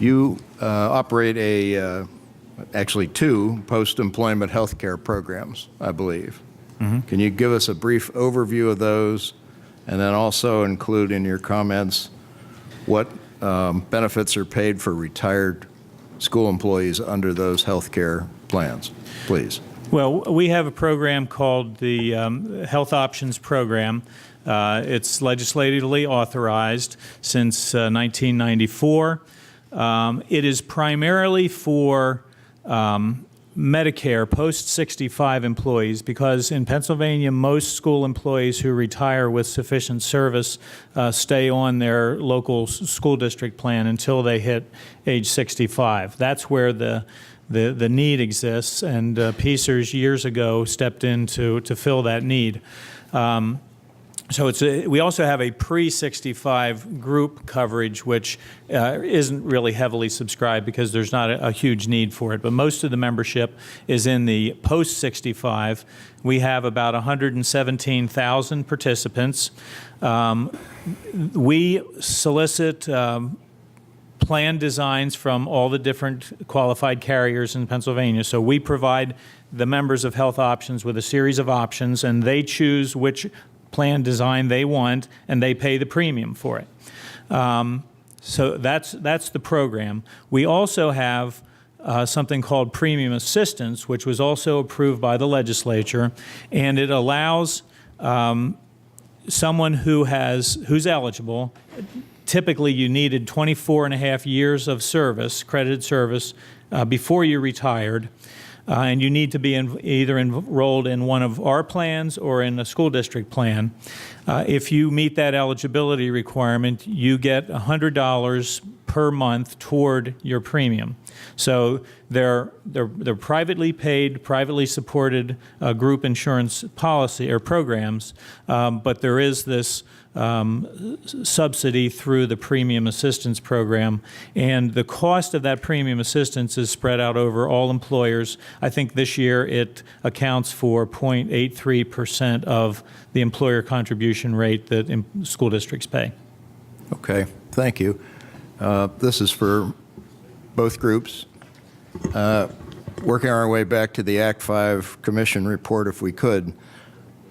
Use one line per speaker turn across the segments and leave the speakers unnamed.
You operate actually two post-employment health care programs, I believe. Mm-hmm. Can you give us a brief overview of those, and then also include in your comments what benefits are paid for retired school employees under those health care plans, please?
Well, we have a program called the Health Options Program. It's legislatively authorized since 1994. It is primarily for Medicare post-65 employees, because in Pennsylvania, most school employees who retire with sufficient service stay on their local school district plan until they hit age 65. That's where the need exists, and PSERS years ago stepped in to fill that need. So we also have a pre-65 group coverage, which isn't really heavily subscribed because there's not a huge need for it. But most of the membership is in the post-65. We have about 117,000 participants. We solicit plan designs from all the different qualified carriers in Pennsylvania. So we provide the members of Health Options with a series of options, and they choose which plan design they want, and they pay the premium for it. So that's the program. We also have something called premium assistance, which was also approved by the legislature, and it allows someone who's eligible. Typically, you needed 24 and a half years of service, credited service, before you retired. And you need to be either enrolled in one of our plans or in a school district plan. If you meet that eligibility requirement, you get $100 per month toward your premium. So they're privately paid, privately supported group insurance policy or programs, but there is this subsidy through the premium assistance program, and the cost of that premium assistance is spread out over all employers. I think this year it accounts for 0.83% of the employer contribution rate that school districts pay.
Okay, thank you. This is for both groups. Working our way back to the Act 5 Commission report, if we could,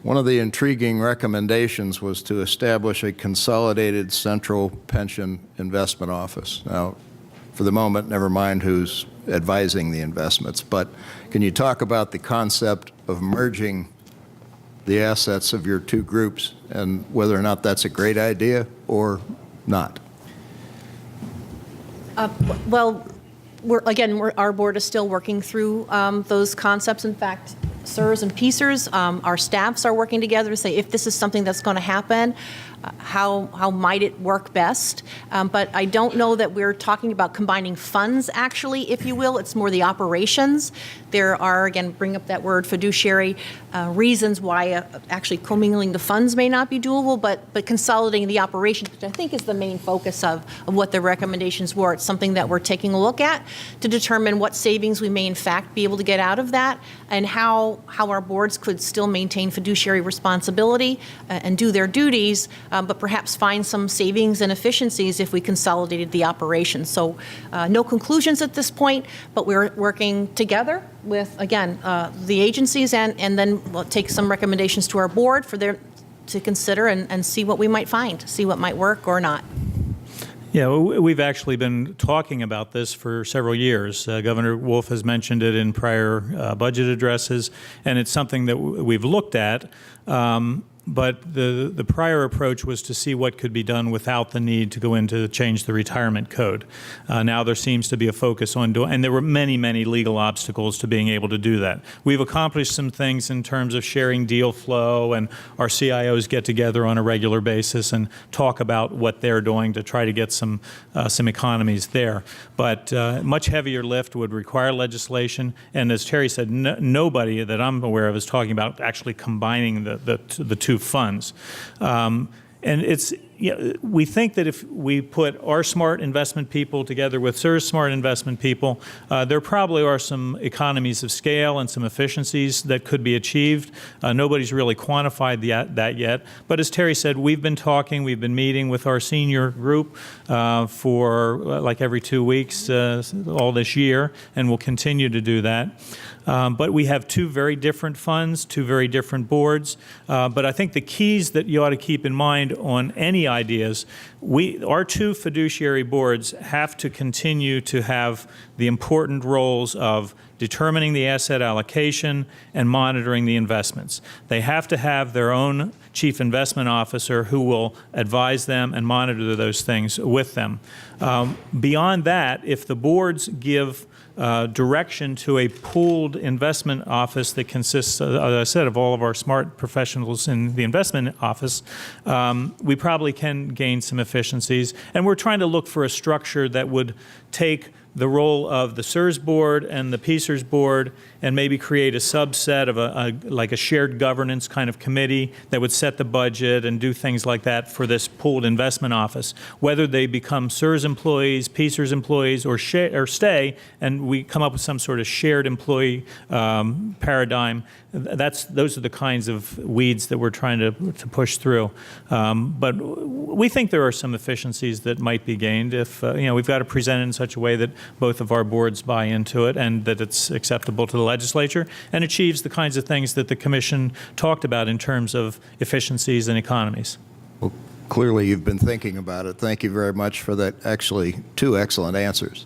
one of the intriguing recommendations was to establish a consolidated central pension investment office. Now, for the moment, never mind who's advising the investments, but can you talk about the concept of merging the assets of your two groups and whether or not that's a great idea or not?
Well, our board is still working through those concepts. In fact, PSERS and PSERS, our staffs are working together to say if this is something that's going to happen, how might it work best? But I don't know that we're talking about combining funds, actually, if you will. It's more the operations. There are, again, bring up that word, fiduciary reasons why actually commingling the funds may not be doable, but consolidating the operations, which I think is the main focus of what the recommendations were. It's something that we're taking a look at to determine what savings we may in fact be able to get out of that, and how our boards could still maintain fiduciary responsibility and do their duties, but perhaps find some savings and efficiencies if we consolidated the operations. So no conclusions at this point, but we're working together with, again, the agencies, and then we'll take some recommendations to our board for them to consider and see what we might find, see what might work or not.
Yeah, we've actually been talking about this for several years. Governor Wolf has mentioned it in prior budget addresses, and it's something that we've looked at. But the prior approach was to see what could be done without the need to go in to change the retirement code. Now there seems to be a focus on doing, and there were many, many legal obstacles to being able to do that. We've accomplished some things in terms of sharing deal flow, and our CIOs get together on a regular basis and talk about what they're doing to try to get some economies there. But much heavier lift would require legislation, and as Terry said, nobody that I'm aware of is talking about actually combining the two funds. And it's we think that if we put our smart investment people together with CSERS smart investment people, there probably are some economies of scale and some efficiencies that could be achieved. Nobody's really quantified that yet. But as Terry said, we've been talking, we've been meeting with our senior group for like every 2 weeks all this year, and we'll continue to do that. But we have two very different funds, two very different boards. But I think the keys that you ought to keep in mind on any ideas, our two fiduciary boards have to continue to have the important roles of determining the asset allocation and monitoring the investments. They have to have their own chief investment officer who will advise them and monitor those things with them. Beyond that, if the boards give direction to a pooled investment office that consists, as I said, of all of our smart professionals in the investment office, we probably can gain some efficiencies. And we're trying to look for a structure that would take the role of the CSERS board and the PSERS board and maybe create a subset of like a shared governance kind of committee that would set the budget and do things like that for this pooled investment office. Whether they become CSERS employees, PSERS employees, or stay, and we come up with some sort of shared employee paradigm, those are the kinds of weeds that we're trying to push through. But we think there are some efficiencies that might be gained if, we've got to present it in such a way that both of our boards buy into it and that it's acceptable to the legislature and achieves the kinds of things that the Commission talked about in terms of efficiencies and economies.
Well, clearly you've been thinking about it. Thank you very much for that, actually, two excellent answers.